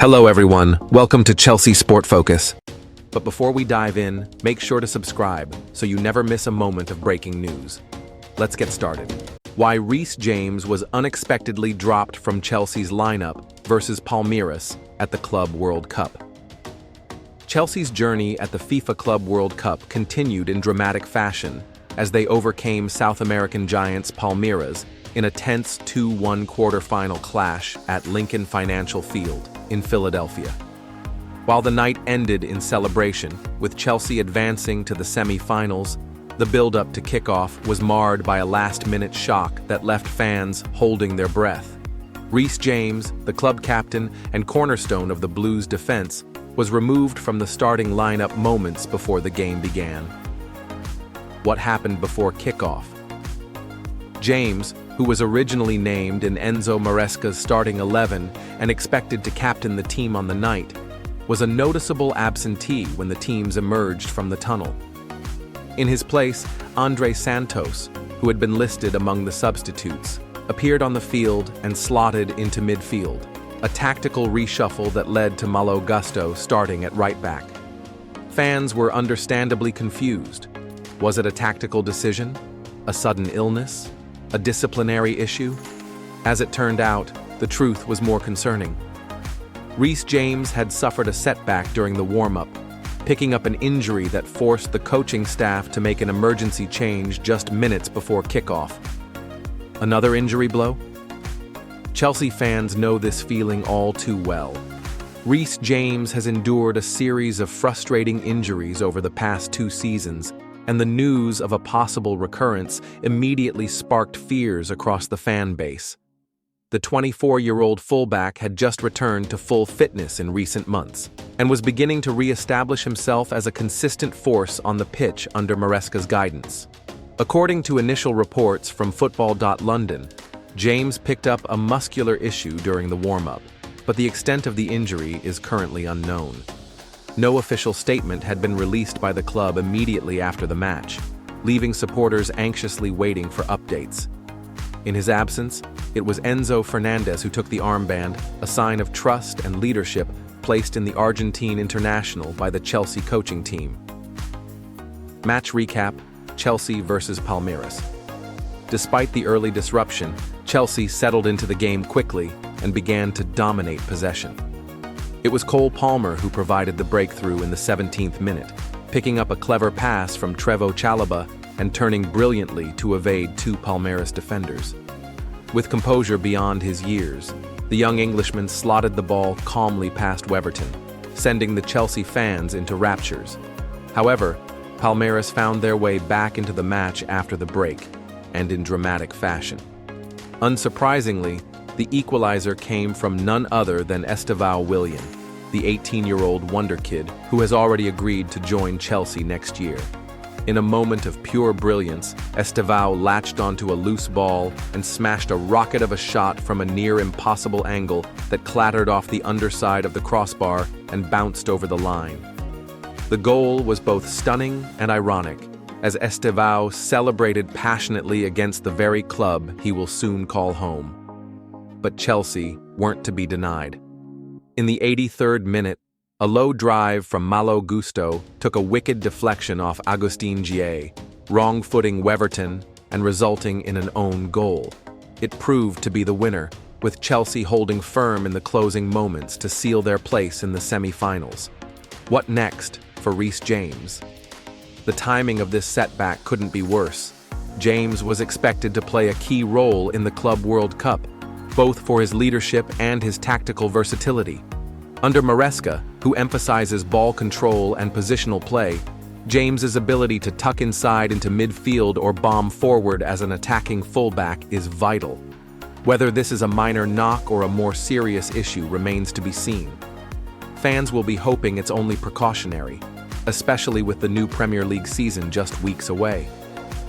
Hello everyone, welcome to Chelsea Sport Focus. But before we dive in, make sure to subscribe so you never miss a moment of breaking news. Let's get started. Why Reece James was unexpectedly dropped from Chelsea's lineup versus Palmeiras at the Club World Cup. Chelsea's journey at the FIFA Club World Cup continued in dramatic fashion as they overcame South American giants Palmeiras in a tense 2-1 quarter-final clash at Lincoln Financial Field in Philadelphia. While the night ended in celebration, with Chelsea advancing to the semi-finals, the build-up to kickoff was marred by a last-minute shock that left fans holding their breath. Reece James, the club captain and cornerstone of the Blues' defense, was removed from the starting lineup moments before the game began. What happened before kickoff? James, who was originally named in Enzo Maresca's starting 11 and expected to captain the team on the night, was a noticeable absentee when the teams emerged from the tunnel. In his place, Jadon Sancho, who had been listed among the substitutes, appeared on the field and slotted into midfield, a tactical reshuffle that led to Malo Gusto starting at right back. Fans were understandably confused. Was it a tactical decision? A sudden illness? A disciplinary issue? As it turned out, the truth was more concerning. Reece James had suffered a setback during the warm-up, picking up an injury that forced the coaching staff to make an emergency change just minutes before kickoff. Another injury blow? Chelsea fans know this feeling all too well. Reece James has endured a series of frustrating injuries over the past 2 seasons, and the news of a possible recurrence immediately sparked fears across the fan base. The 24-year-old fullback had just returned to full fitness in recent months and was beginning to re-establish himself as a consistent force on the pitch under Maresca's guidance. According to initial reports from Football.London, James picked up a muscular issue during the warm-up, but the extent of the injury is currently unknown. No official statement had been released by the club immediately after the match, leaving supporters anxiously waiting for updates. In his absence, it was Enzo Fernandez who took the armband, a sign of trust and leadership placed in the Argentine international by the Chelsea coaching team. Match recap: Chelsea versus Palmeiras. Despite the early disruption, Chelsea settled into the game quickly and began to dominate possession. It was Cole Palmer who provided the breakthrough in the 17th minute, picking up a clever pass from Trevoh Chalobah and turning brilliantly to evade 2 Palmeiras defenders. With composure beyond his years, the young Englishman slotted the ball calmly past Weverton, sending the Chelsea fans into raptures. However, Palmeiras found their way back into the match after the break, and in dramatic fashion. Unsurprisingly, the equalizer came from none other than Estevão Willian, the 18-year-old wonder kid who has already agreed to join Chelsea next year. In a moment of pure brilliance, Estevão latched onto a loose ball and smashed a rocket of a shot from a near-impossible angle that clattered off the underside of the crossbar and bounced over the line. The goal was both stunning and ironic, as Estevão celebrated passionately against the very club he will soon call home. But Chelsea weren't to be denied. In the 83rd minute, a low drive from Malo Gusto took a wicked deflection off Agustín Gié, wrong-footing Weverton and resulting in an own goal. It proved to be the winner, with Chelsea holding firm in the closing moments to seal their place in the semi-finals. What next for Reece James? The timing of this setback couldn't be worse. James was expected to play a key role in the Club World Cup, both for his leadership and his tactical versatility. Under Maresca, who emphasizes ball control and positional play, James's ability to tuck inside into midfield or bomb forward as an attacking fullback is vital. Whether this is a minor knock or a more serious issue remains to be seen. Fans will be hoping it's only precautionary, especially with the new Premier League season just weeks away.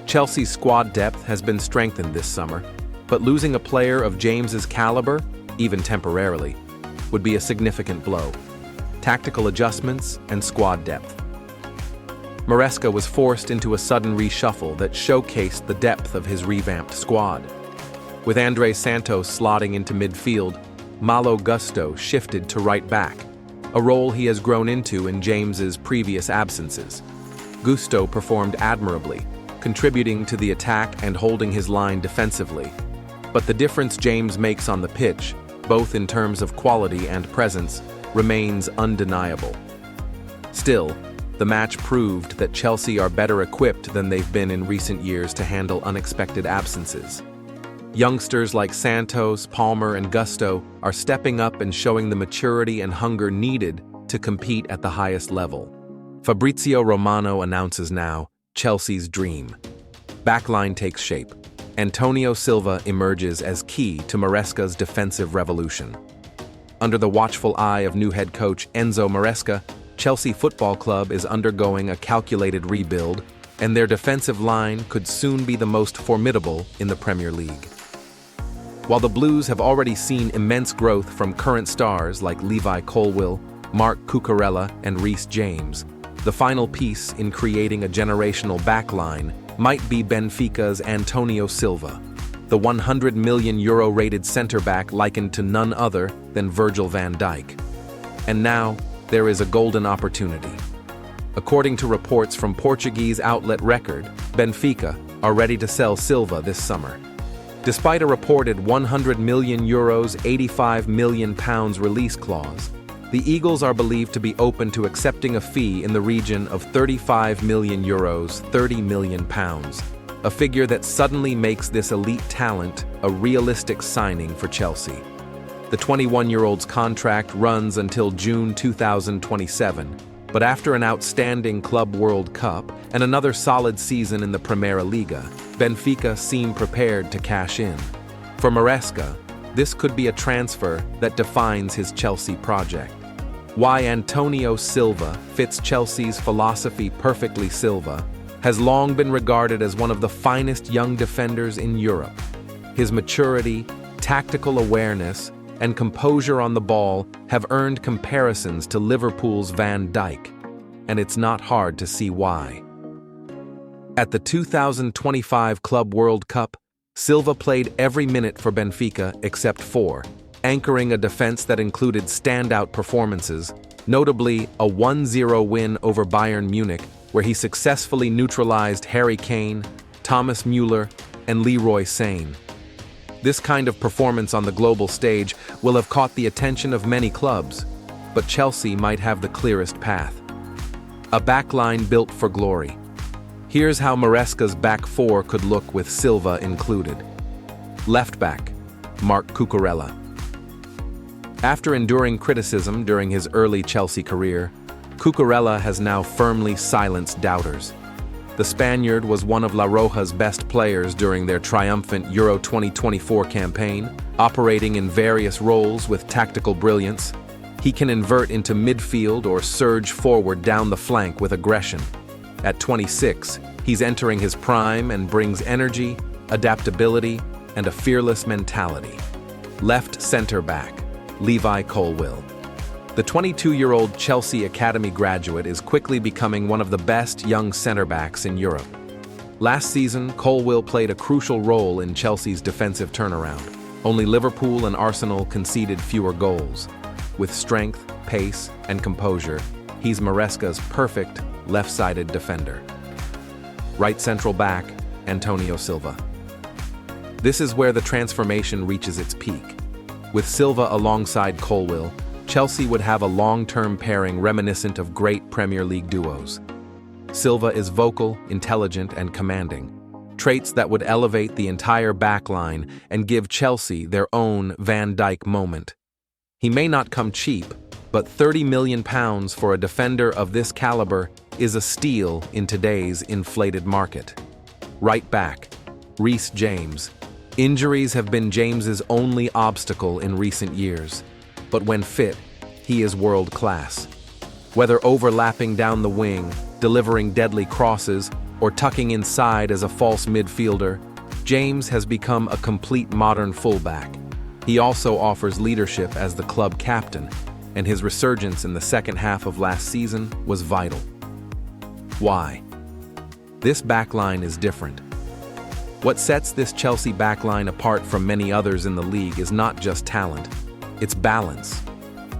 Chelsea's squad depth has been strengthened this summer, but losing a player of James's caliber, even temporarily, would be a significant blow. Tactical adjustments and squad depth. Maresca was forced into a sudden reshuffle that showcased the depth of his revamped squad. With Jadon Sancho slotting into midfield, Malo Gusto shifted to right back, a role he has grown into in James's previous absences. Gusto performed admirably, contributing to the attack and holding his line defensively. But the difference James makes on the pitch, both in terms of quality and presence, remains undeniable. Still, the match proved that Chelsea are better equipped than they've been in recent years to handle unexpected absences. Youngsters like Santos, Palmar, and Gusto are stepping up and showing the maturity and hunger needed to compete at the highest level. Fabrizio Romano announces now Chelsea's dream. Backline takes shape. Antonio Silva emerges as key to Maresca's defensive revolution. Under the watchful eye of new head coach Enzo Maresca, Chelsea Football Club is undergoing a calculated rebuild, and their defensive line could soon be the most formidable in the Premier League. While the Blues have already seen immense growth from current stars like Levi Colwill, Marc Cucurella, and Reece James, the final piece in creating a generational backline might be Benfica's Antonio Silva, the €100 million rated centre-back likened to none other than Virgil van Dijk. And now, there is a golden opportunity. According to reports from Portuguese outlet Record, Benfica are ready to sell Silva this summer. Despite a reported €100 million, £85 million release clause, the Eagles are believed to be open to accepting a fee in the region of €35 million, £30 million, a figure that suddenly makes this elite talent a realistic signing for Chelsea. The 21-year-old's contract runs until June 2027, but after an outstanding Club World Cup and another solid season in the Primera Liga, Benfica seem prepared to cash in. For Maresca, this could be a transfer that defines his Chelsea project. Why Antonio Silva fits Chelsea's philosophy perfectly. Silva has long been regarded as one of the finest young defenders in Europe. His maturity, tactical awareness, and composure on the ball have earned comparisons to Liverpool's Van Dijk, and it's not hard to see why. At the 2025 Club World Cup, Silva played every minute for Benfica except 4, anchoring a defense that included standout performances, notably a 1-0 win over Bayern Munich, where he successfully neutralized Harry Kane, Thomas Müller, and Leroy Sane. This kind of performance on the global stage will have caught the attention of many clubs, but Chelsea might have the clearest path. A backline built for glory. Here's how Maresca's back four could look with Silva included. Left back, Marc Cucurella. After enduring criticism during his early Chelsea career, Cucurella has now firmly silenced doubters. The Spaniard was one of La Roja's best players during their triumphant Euro 2024 campaign, operating in various roles with tactical brilliance. He can invert into midfield or surge forward down the flank with aggression. At 26, he's entering his prime and brings energy, adaptability, and a fearless mentality. Left center-back, Levi Colwill. The 22-year-old Chelsea Academy graduate is quickly becoming one of the best young center-backs in Europe. Last season, Colwill played a crucial role in Chelsea's defensive turnaround. Only Liverpool and Arsenal conceded fewer goals. With strength, pace, and composure, he's Maresca's perfect left-sided defender. Right central back, Antonio Silva. This is where the transformation reaches its peak. With Silva alongside Colwill, Chelsea would have a long-term pairing reminiscent of great Premier League duos. Silva is vocal, intelligent, and commanding, traits that would elevate the entire backline and give Chelsea their own Van Dijk moment. He may not come cheap, but £30 million for a defender of this caliber is a steal in today's inflated market. Right back, Reece James. Injuries have been James's only obstacle in recent years, but when fit, he is world-class. Whether overlapping down the wing, delivering deadly crosses, or tucking inside as a false midfielder, James has become a complete modern fullback. He also offers leadership as the club captain, and his resurgence in the second half of last season was vital. Why? This backline is different. What sets this Chelsea backline apart from many others in the league is not just talent. it's balance.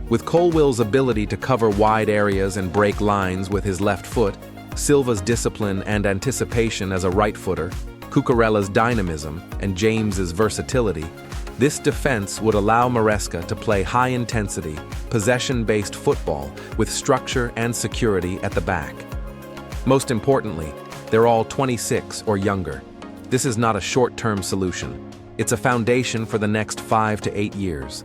With Colwill's ability to cover wide areas and break lines with his left foot, Silva's discipline and anticipation as a right footer, Cucurella's dynamism, and James's versatility, this defense would allow Maresca to play high-intensity, possession-based football with structure and security at the back. Most importantly, they're all 26 or younger. This is not a short-term solution. It's a foundation for the next 5 to 8 years.